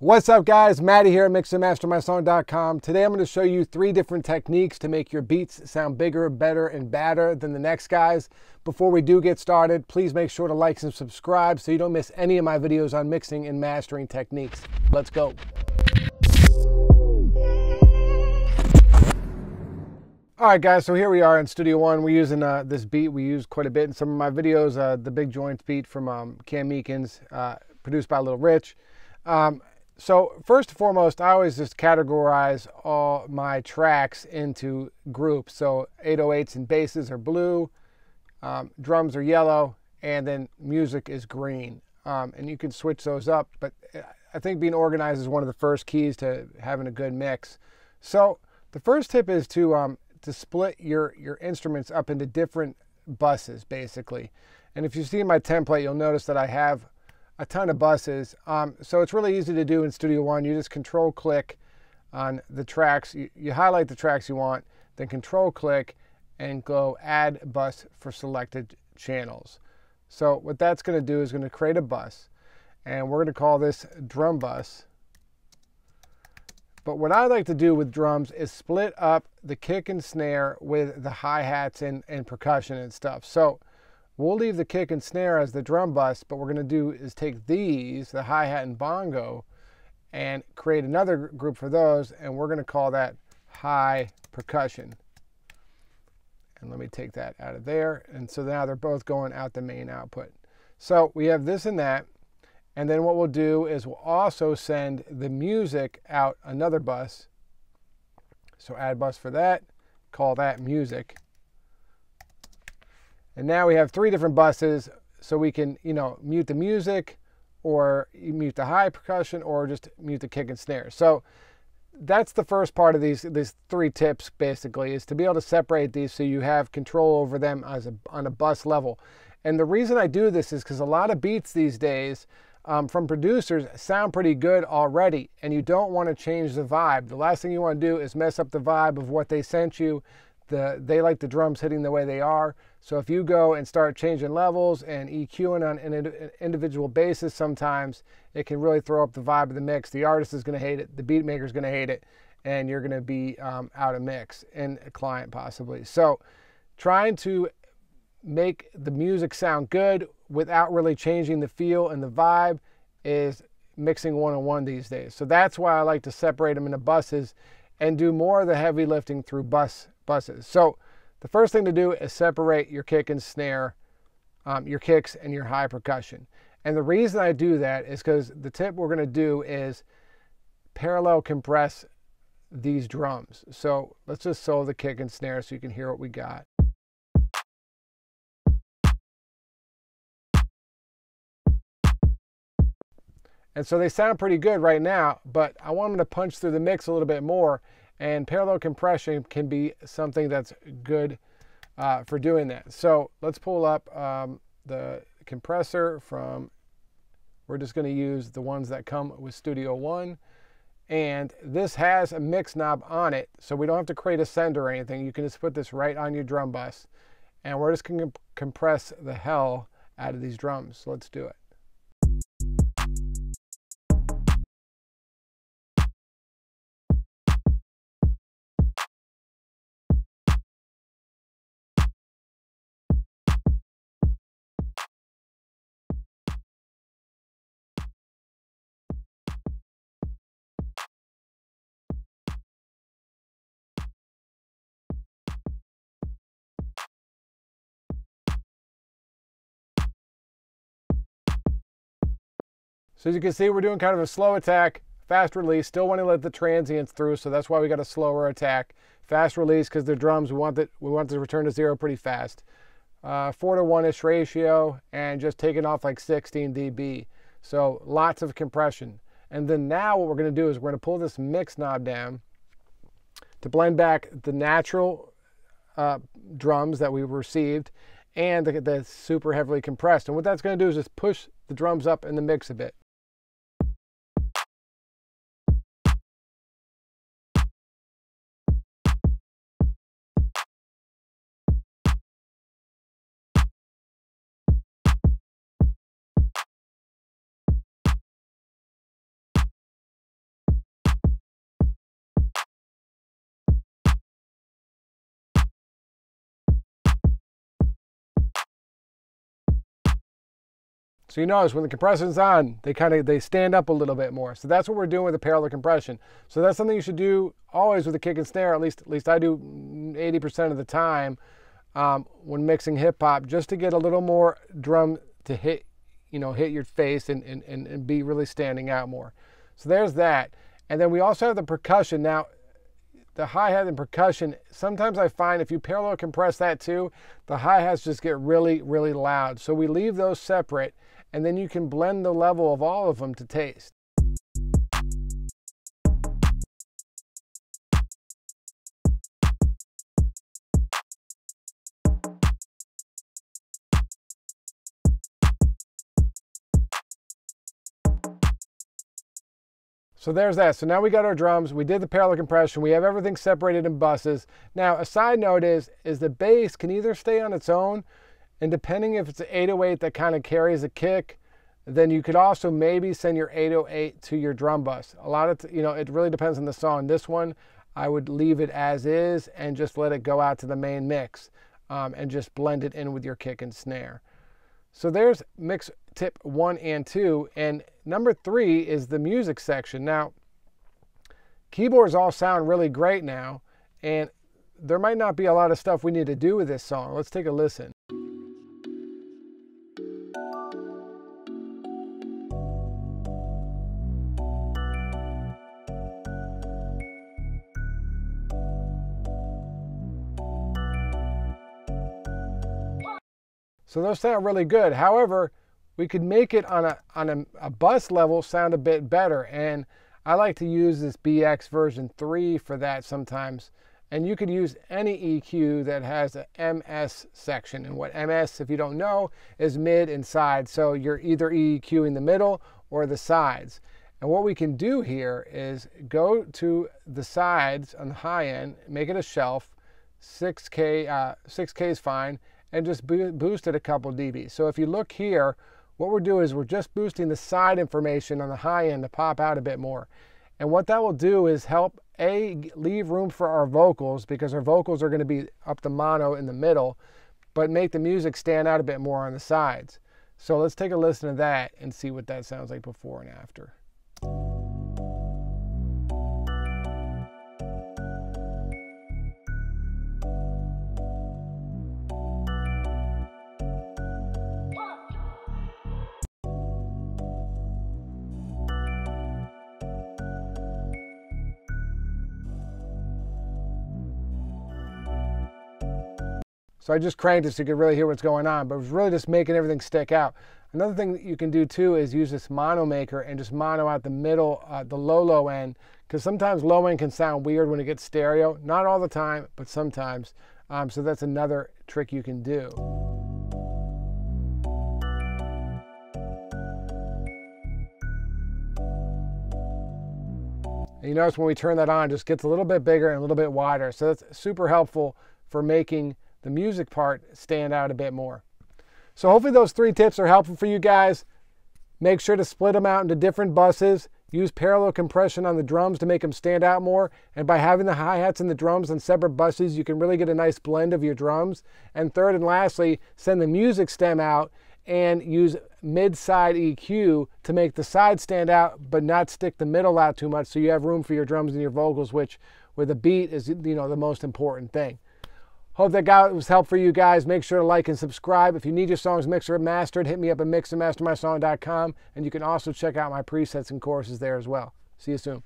What's up guys, Matty here at mixandmastermysong.com. Today I'm going to show you 3 different techniques to make your beats sound bigger, better, and badder than the next guys. Before we do get started, please make sure to like and subscribe so you don't miss any of my videos on mixing and mastering techniques. Let's go. Alright guys, so here we are in Studio One. We're using this beat we use quite a bit in some of my videos, the Big Joints beat from Meekins, produced by Lil Rich. So first and foremost, I always just categorize all my tracks into groups. So 808s and basses are blue, drums are yellow, and then music is green. And you can switch those up, but I think being organized is one of the first keys to having a good mix. So the first tip is to split your instruments up into different buses, basically. And if you see my template, you'll notice that I have a ton of buses. So it's really easy to do in Studio One. You just control click on the tracks. You highlight the tracks you want, then control click and go add bus for selected channels. So what that's going to do is going to create a bus, and we're going to call this drum bus. But what I like to do with drums is split up the kick and snare with the hi-hats and percussion and stuff. So we'll leave the kick and snare as the drum bus, but what we're going to do is take these, the hi-hat and bongo, and create another group for those, and we're going to call that high percussion. And let me take that out of there. And so now they're both going out the main output. So we have this and that. And then what we'll do is we'll also send the music out another bus. So add bus for that, call that music. And now we have 3 different buses, so we can, mute the music, or mute the high percussion, or just mute the kick and snare. So that's the first part of these 3 tips, basically, is to be able to separate these so you have control over them on a bus level. And the reason I do this is because a lot of beats these days from producers sound pretty good already, and you don't want to change the vibe. The last thing you want to do is mess up the vibe of what they sent you. They like the drums hitting the way they are. So if you go and start changing levels and EQing on an individual basis, sometimes it can really throw up the vibe of the mix. The artist is going to hate it, the beat maker is going to hate it, and you're going to be out of mix, and a client possibly. So trying to make the music sound good without really changing the feel and the vibe is mixing 101 these days. So that's why I like to separate them into buses and do more of the heavy lifting through buses. So the first thing to do is separate your kick and snare, your kicks and your high percussion. And the reason I do that is because the tip we're going to do is parallel compress these drums. So let's just solo the kick and snare so you can hear what we got. And so they sound pretty good right now, but I want them to punch through the mix a little bit more. And parallel compression can be something that's good for doing that. So let's pull up the compressor from, we're just going to use the ones that come with Studio One. And this has a mix knob on it, so we don't have to create a sender or anything. You can just put this right on your drum bus. And we're just going to compress the hell out of these drums. So let's do it. So as you can see, we're doing kind of a slow attack, fast release, still want to let the transients through, so that's why we got a slower attack. Fast release because the drums, we want to return to 0 pretty fast. 4 to 1-ish ratio, and just taking off like 16 dB. So lots of compression. And then now what we're going to do is we're going to pull this mix knob down to blend back the natural drums that we received and the super heavily compressed. And what that's going to do is just push the drums up in the mix a bit. So you notice when the compression's on, they stand up a little bit more. So that's what we're doing with the parallel compression. So that's something you should do always with a kick and snare. At least I do 80% of the time when mixing hip hop, just to get a little more drum to hit your face and be really standing out more. So there's that. And then we also have the percussion. Now, the hi-hat and percussion, sometimes I find if you parallel compress that too, the hi-hats just get really, really loud. So we leave those separate, and then you can blend the level of all of them to taste. So there's that. So now we got our drums, we did the parallel compression, we have everything separated in buses. Now a side note is the bass can either stay on its own, and depending if it's an 808 that kind of carries a kick, then you could also maybe send your 808 to your drum bus. A lot of, it really depends on the song. This one, I would leave it as is and just let it go out to the main mix and just blend it in with your kick and snare. So there's mix tip 1 and 2, and number 3 is the music section. Now, keyboards all sound really great now, and there might not be a lot of stuff we need to do with this song. Let's take a listen. So those sound really good. However, we could make it on a bus level sound a bit better. And I like to use this BX version 3 for that sometimes. And you could use any EQ that has a MS section. And what MS, if you don't know, is mid and side. So you're either EQing the middle or the sides. And what we can do here is go to the sides on the high end, make it a shelf, 6K is fine, and just boost it a couple dB. So if you look here, what we're doing is we're just boosting the side information on the high end to pop out a bit more. And what that will do is help, leave room for our vocals, because our vocals are going to be up the mono in the middle, but make the music stand out a bit more on the sides. So let's take a listen to that and see what that sounds like before and after. So I just cranked it so you could really hear what's going on, but it was really just making everything stick out. Another thing that you can do too is use this mono maker and just mono out the middle, the low end, because sometimes low end can sound weird when it gets stereo. Not all the time, but sometimes. So that's another trick you can do. And you notice when we turn that on, it just gets a little bit bigger and a little bit wider. So that's super helpful for making the music part stand out a bit more. So hopefully those 3 tips are helpful for you guys. Make sure to split them out into different buses. Use parallel compression on the drums to make them stand out more. And by having the hi-hats and the drums on separate buses, you can really get a nice blend of your drums. And third and lastly, send the music stem out and use mid-side EQ to make the side stand out, but not stick the middle out too much, so you have room for your drums and your vocals, which with a beat is the most important thing. Hope that was helpful for you guys. Make sure to like and subscribe. If you need your songs mixed or mastered, hit me up at mixandmastermysong.com, and you can also check out my presets and courses there as well. See you soon.